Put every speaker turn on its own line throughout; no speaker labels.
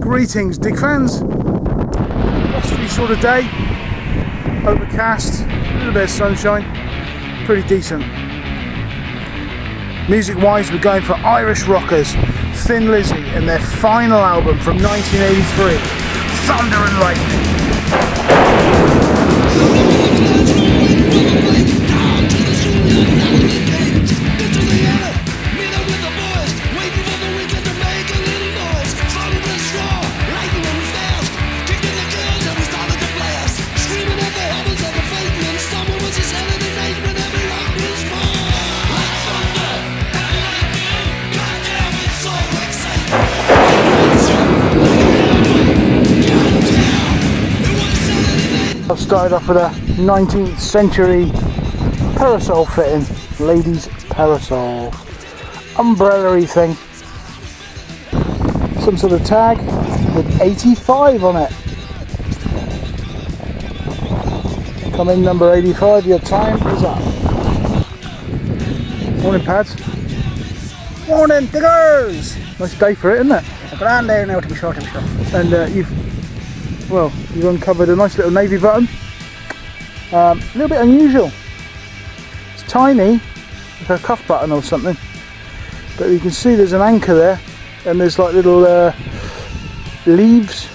Greetings, dig fans. Blustery sort of day, overcast, a little bit of sunshine, pretty decent. Music-wise, we're going for Irish rockers, Thin Lizzie, and their final album from 1983, Thunder and Lightning. I've started off with a 19th century parasol fitting, ladies' parasol, umbrella-y thing, some sort of tag with 85 on it. Come in number 85, your time is up. Morning pads. Morning diggers! Nice day for it, isn't it?
It's a grand day now to be sure,
And you've uncovered a nice little navy button. A little bit unusual. It's tiny, like a cuff button or something. But you can see there's an anchor there, and there's like little leaves,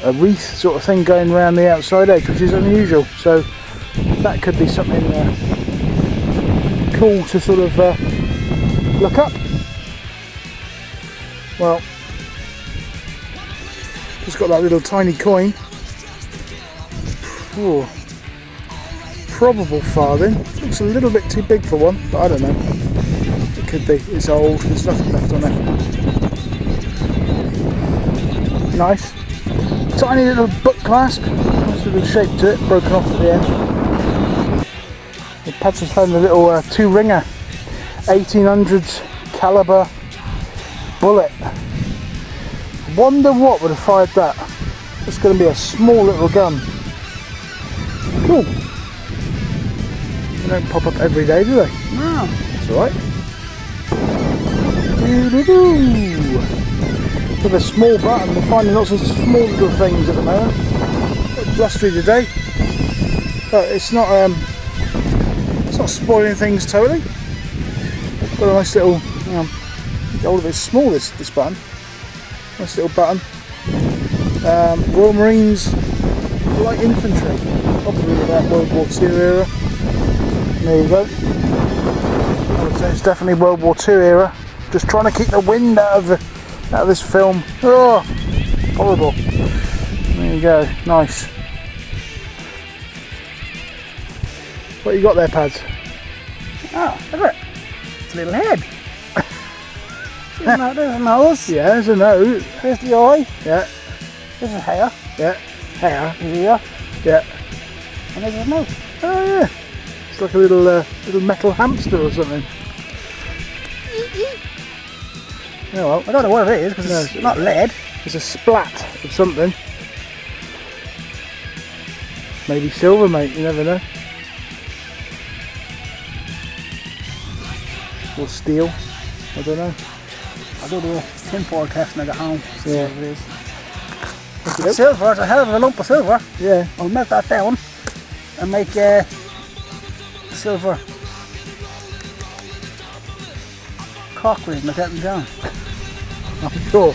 a wreath sort of thing going around the outside edge, which is unusual. So that could be something cool to sort of look up. Well, just got that little tiny coin. Ooh. Probable farthing. Looks a little bit too big for one, but I don't know. It could be. It's old. There's nothing left on it. Nice. Tiny little book clasp. Nice little shape to it. Broken off at the end. The pads has found a little two-ringer 1800s caliber bullet. Wonder what would have fired that. It's going to be a small little gun. Cool. They don't pop up every day, do they?
No.
That's alright. With a small button, we're finding lots of small little things at the moment. Quite blustery today. But it's not spoiling things totally. Got a nice little all of it's small this button. Nice little button. Royal Marines Light Infantry. Probably about World War II era. There you go. I would say it's definitely World War II era. Just trying to keep the wind out of this film. Oh, horrible. There you go. Nice. What you got there, pads?
Oh, look at it. It's a little head. There's a nose.
Yeah, there's a nose.
There's the eye.
Yeah.
There's a hair.
Yeah.
Hair. There's ear.
Yeah.
And there's a mouth.
Oh yeah. It's like a little metal hamster or something. Yeah, well,
I don't know what it is because it's not lead.
It's a splat of something. Maybe silver, mate. You never know. Or steel. I don't know.
I'll do the tinfoil test when I get home. See
Yeah.
what it is. Silver, it's a hell of a lump of silver.
Yeah.
I'll melt that down and make silver cockles and I'll get them down.
I'm sure.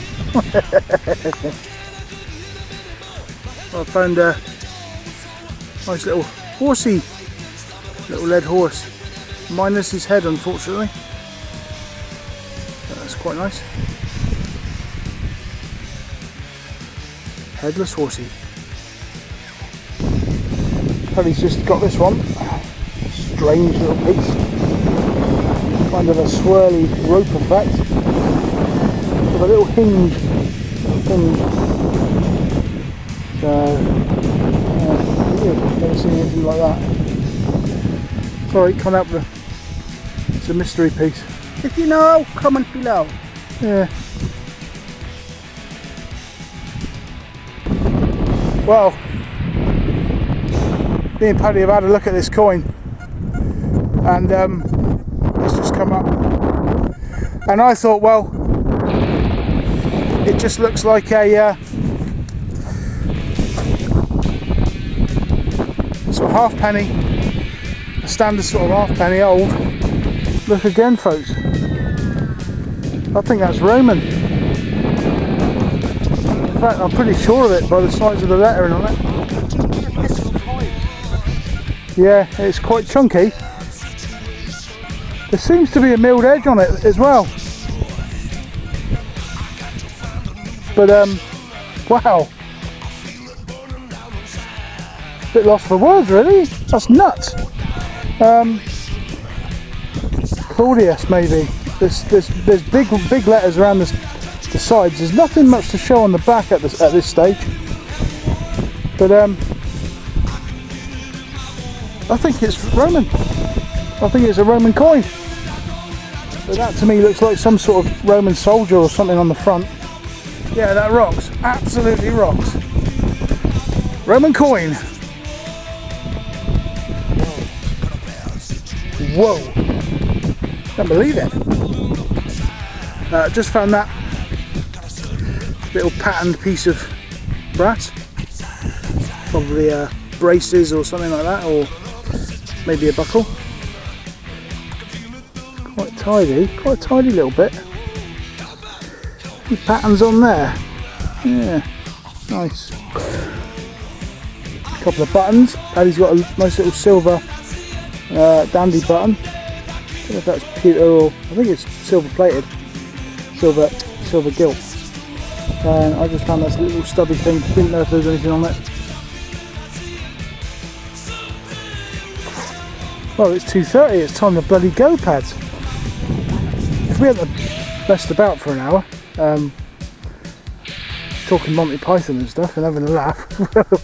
I found a nice little horsey, little lead horse. Minus his head, unfortunately. But that's quite nice. Headless horsey. Paddy's just got this one. Strange little piece. Kind of a swirly rope effect. With a little hinge. So, weird. Never seen anything like that. Sorry, can't help the. It's a mystery piece.
If you know, comment below.
Yeah. Well, me and Paddy have had a look at this coin, and it's just come up. And I thought, well, it just looks like a of halfpenny, a standard sort of halfpenny old. Look again, folks. I think that's Roman. In fact, I'm pretty sure of it by the size of the lettering on it. Yeah, it's quite chunky. There seems to be a milled edge on it as well. But wow. Bit lost for words, really. That's nuts. Claudius, maybe. There's big letters around the sides. There's nothing much to show on the back at this stage. But I think it's Roman. I think it's a Roman coin. But that to me looks like some sort of Roman soldier or something on the front. Yeah, that rocks. Absolutely rocks. Roman coin. Whoa. Can't believe it. Just found that little patterned piece of brass. Probably braces or something like that, or maybe a buckle. Quite a tidy little bit. Any patterns on there? Yeah, nice. A couple of buttons. Paddy's got a nice little silver dandy button. I don't know if that's pewter or I think it's silver plated, silver gilt. And I just found this little stubby thing. Didn't know if there was anything on it. Well, it's 2:30. It's time to bloody go, pads. If we hadn't messed about for an hour, talking Monty Python and stuff and having a laugh,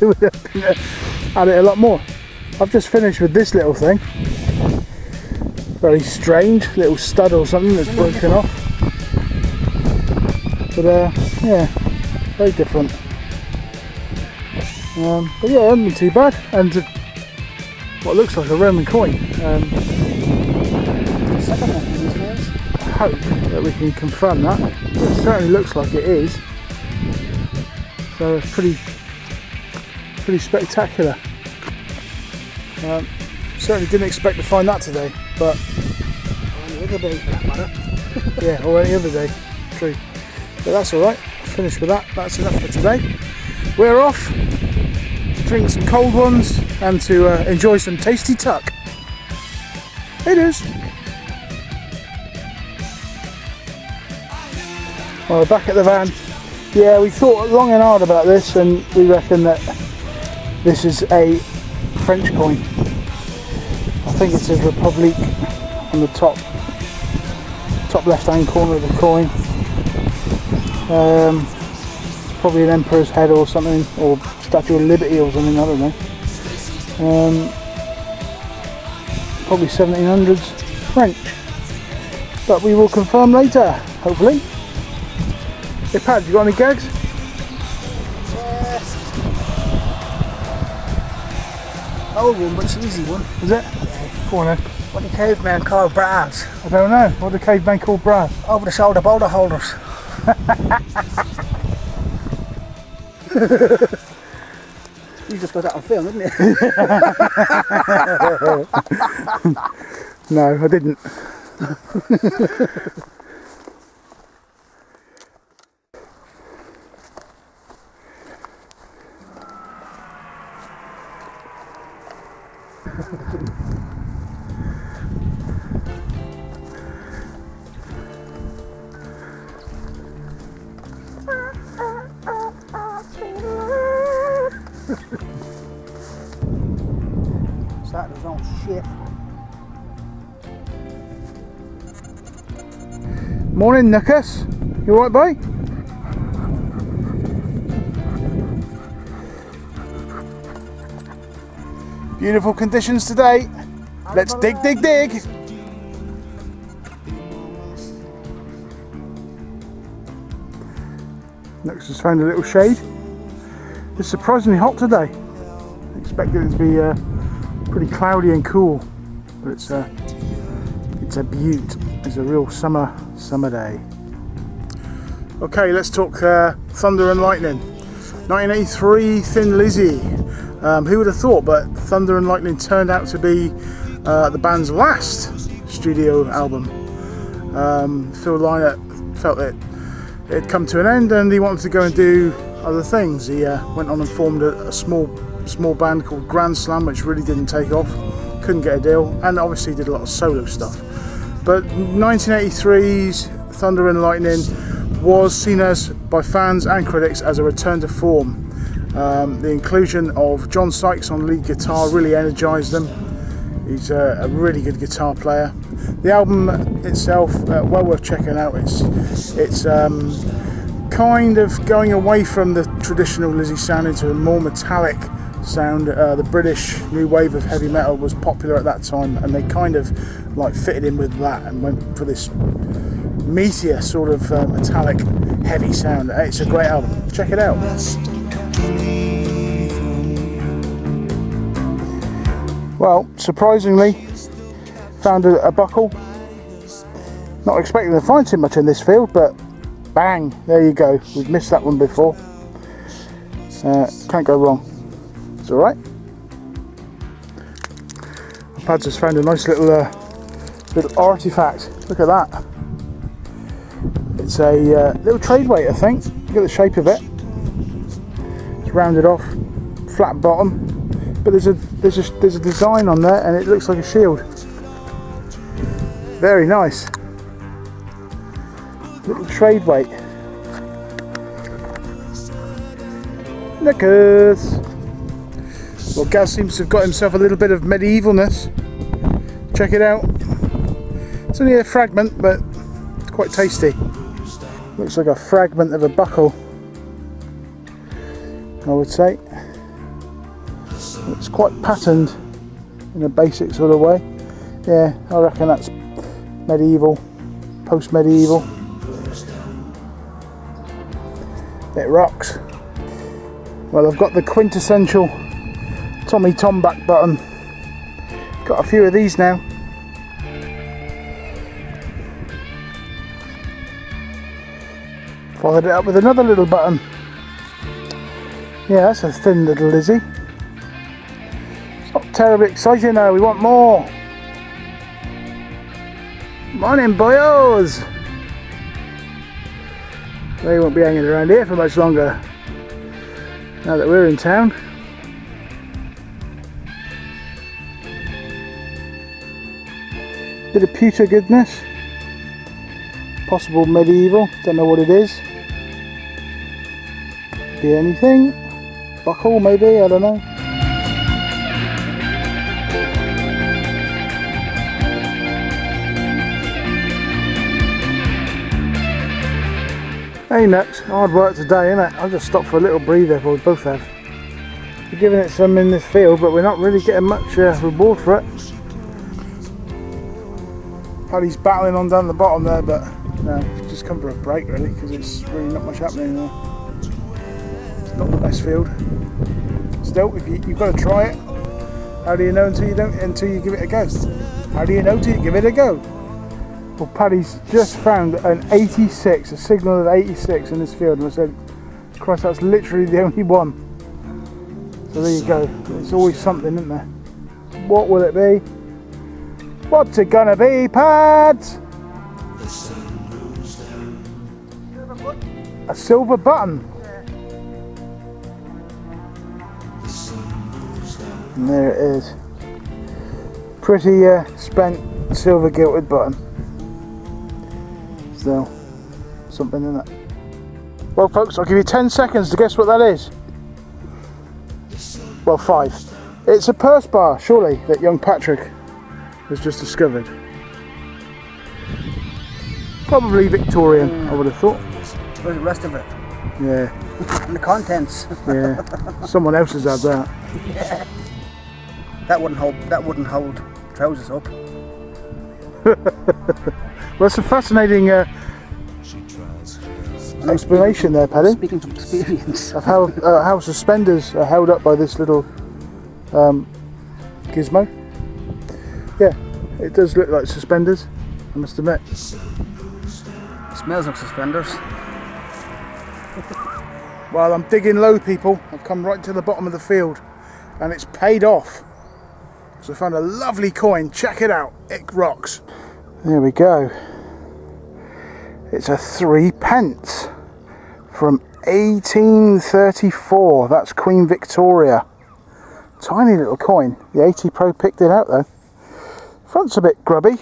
we would have had it a lot more. I've just finished with this little thing. Very strange, little stud or something that's broken off. But yeah, very different. But yeah, it hasn't been too bad. And what looks like a Roman coin. I hope that we can confirm that. It certainly looks like it is. So it's pretty spectacular. Certainly didn't expect to find that today, but
Or any other day for that matter.
yeah, or any other day, true. But that's alright, finished with that, that's enough for today. We're off to drink some cold ones and to enjoy some tasty tuck. It is. Well, we're back at the van. Yeah, we thought long and hard about this and we reckon that this is a French coin. I think it says Republique on the top left hand corner of the coin. Probably an emperor's head or something, or Statue of Liberty or something, I don't know. Probably 1700s French, but we will confirm later, hopefully. Hey Pat, you got any gags?
Old one, but it's an easy one.
Is it? Go on then.
What the caveman called bras?
I don't know. What the caveman called brass?
Over the shoulder boulder holders. You just got that on film, didn't you?
No, I didn't.
Started on shit.
Morning, Nuckus. You alright, boy? Beautiful conditions today. Let's dig. Nuckus has found a little shade. It's surprisingly hot today. I expected it to be pretty cloudy and cool, but it's a beaut. It's a real summer day. Okay, let's talk thunder and lightning. 1983 Thin Lizzie. Who would have thought? But Thunder and Lightning turned out to be the band's last studio album. Phil Lynott felt that it had come to an end and he wanted to go and do other things. He went on and formed a small band called Grand Slam, which really didn't take off, couldn't get a deal, and obviously did a lot of solo stuff. But 1983's Thunder and Lightning was seen as, by fans and critics, as a return to form. The inclusion of John Sykes on lead guitar really energised them. He's a really good guitar player. The album itself, well worth checking out. It's kind of going away from the traditional Lizzie sound into a more metallic sound. The British new wave of heavy metal was popular at that time, and they kind of like fitted in with that and went for this meteor sort of metallic heavy sound. It's a great album, check it out. Well, surprisingly found a buckle. Not expecting to find too much in this field, but bang, there you go. We've missed that one before. Can't go wrong. It's alright. Pads has found a nice little artifact. Look at that. It's a little trade weight, I think. Look at the shape of it. It's rounded off, flat bottom, but there's a design on there, and it looks like a shield. Very nice. Little trade weight. Knickers. Well, Gaz seems to have got himself a little bit of medievalness. Check it out. It's only a fragment, but it's quite tasty. Looks like a fragment of a buckle, I would say. It's quite patterned in a basic sort of way. Yeah, I reckon that's medieval, post-medieval. It rocks. Well, I've got the quintessential Tommy Tom back button. Got a few of these now. Followed it up with another little button. Yeah, that's a thin little Lizzie. It's not terribly exciting now, we want more. Morning, boyos! They won't be hanging around here for much longer, now that we're in town. Bit of pewter goodness. Possible medieval, don't know what it is. Be anything. Buckle maybe, I don't know. Hey Nux, hard work today, innit? I'll just stop for a little breather, we both have. We're giving it some in this field, but we're not really getting much reward for it. Paddy's battling on down the bottom there, but no, just come for a break really, because it's really not much happening there. It's not the best field. Still, if you've got to try it. How do you know until you give it a go? How do you know till you give it a go? Well, Paddy's just found an 86, a signal of 86 in this field, and I said, Christ, that's literally the only one. So there you go. It's always something, isn't there? What will it be? What's it gonna be, Pads? A silver button. And there it is. Pretty spent silver gilded button. So, something in it. Well folks, I'll give you 10 seconds to guess what that is. Well, 5. It's a purse bar, surely, that young Patrick has just discovered. Probably Victorian, I would have thought.
Where's the rest of it?
Yeah.
And the contents.
Yeah. Someone else has had that.
Yeah. That wouldn't hold trousers up.
Well, it's a fascinating explanation there, Paddy.
Speaking from experience.
Of how suspenders are held up by this little gizmo. Yeah, it does look like suspenders, I must admit.
Smells like suspenders.
Well, I'm digging low, people. I've come right to the bottom of the field, and it's paid off. So I found a lovely coin. Check it out. It rocks. There we go. It's a 3 pence from 1834. That's Queen Victoria. Tiny little coin. The 80 Pro picked it out though. Front's a bit grubby.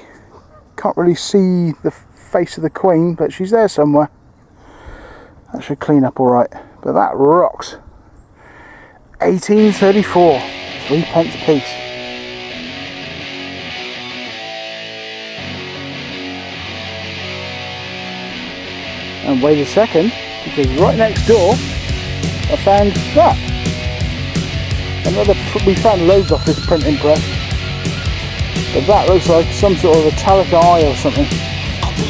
Can't really see the face of the Queen, but she's there somewhere. That should clean up alright. But that rocks. 1834. 3 pence piece. And wait a second, because right next door I found that. We found loads off this printing press, but that looks like some sort of metallic eye or something,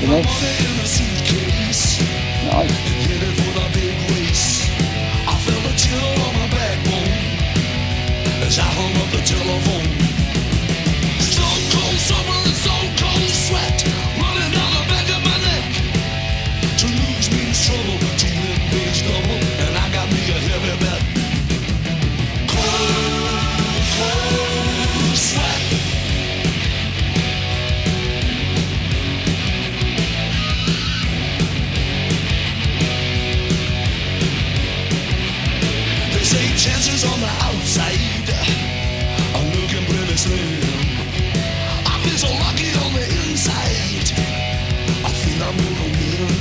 you know. Nice.
Chances on the outside are looking pretty slim. I feel so lucky on the inside. I feel I'm gonna win.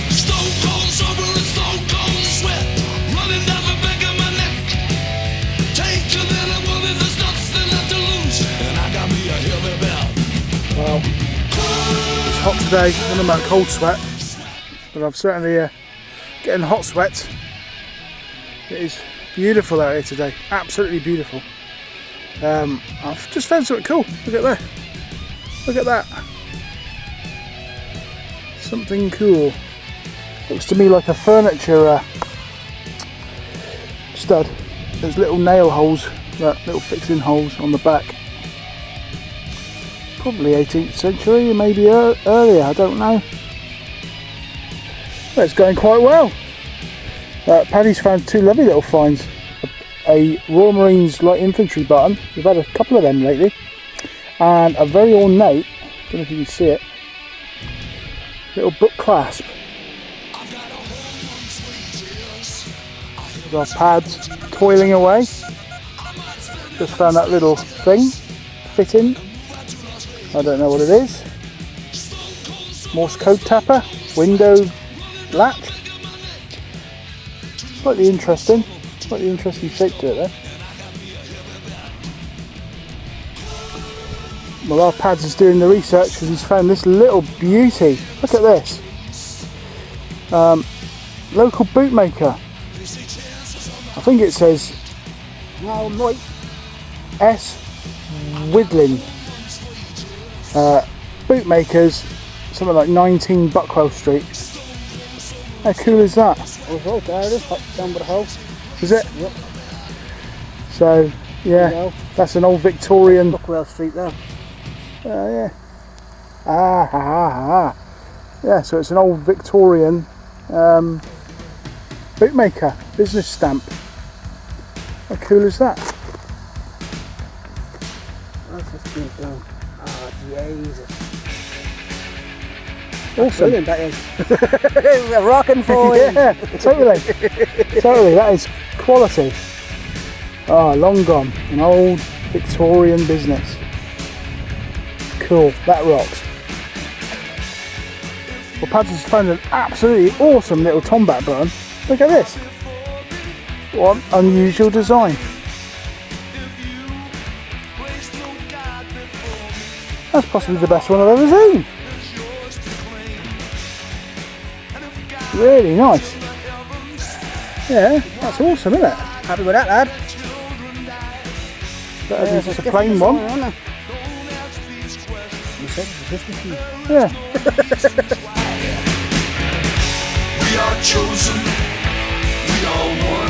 Stone cold summer and stone cold sweat running down the back of my neck. Take a little money, there's nothing left to lose, and I got me a heavy belt.
Well, it's hot today. I don't know about cold sweat, but I'm certainly getting hot sweats. It is beautiful out here today, absolutely beautiful. I've just found something cool. Look at that. Look at that. Something cool. Looks to me like a furniture stud. There's little nail holes, little fixing holes on the back. Probably 18th century, maybe earlier, I don't know. But it's going quite well. Paddy's found 2 lovely little finds. A Royal Marines Light Infantry button. We've had a couple of them lately. And a very ornate, I don't know if you can see it, little book clasp. With our pads toiling away. Just found that little thing, fitting. I don't know what it is. Morse code tapper, window latch. Slightly interesting shape to it there. Well, our Pads is doing the research because he's found this little beauty. Look at this. Local bootmaker. I think it says S. Widlin. Bootmakers, something like 19 Buckwell Street. How cool is that?
Oh, there it is, down by the hole.
Is it?
Yep.
So, yeah, that's an old Victorian.
Buckwell Street there.
Yeah. Yeah, so it's an old Victorian bootmaker, business stamp. How cool is that?
That's just been done. Oh, Jesus.
Awesome.
Brilliant, that is. A rocking for you.
Yeah, totally. Totally, that is quality. Oh, long gone. An old Victorian business. Cool, that rocks. Well, Pads has found an absolutely awesome little Tombat button. Look at this. What unusual design. That's possibly the best one I've ever seen. Really nice. Yeah, that's awesome, isn't it?
Happy with that, lad?
Better than just a plain one.
You said it's 50p.
Yeah.
We are chosen, we are one.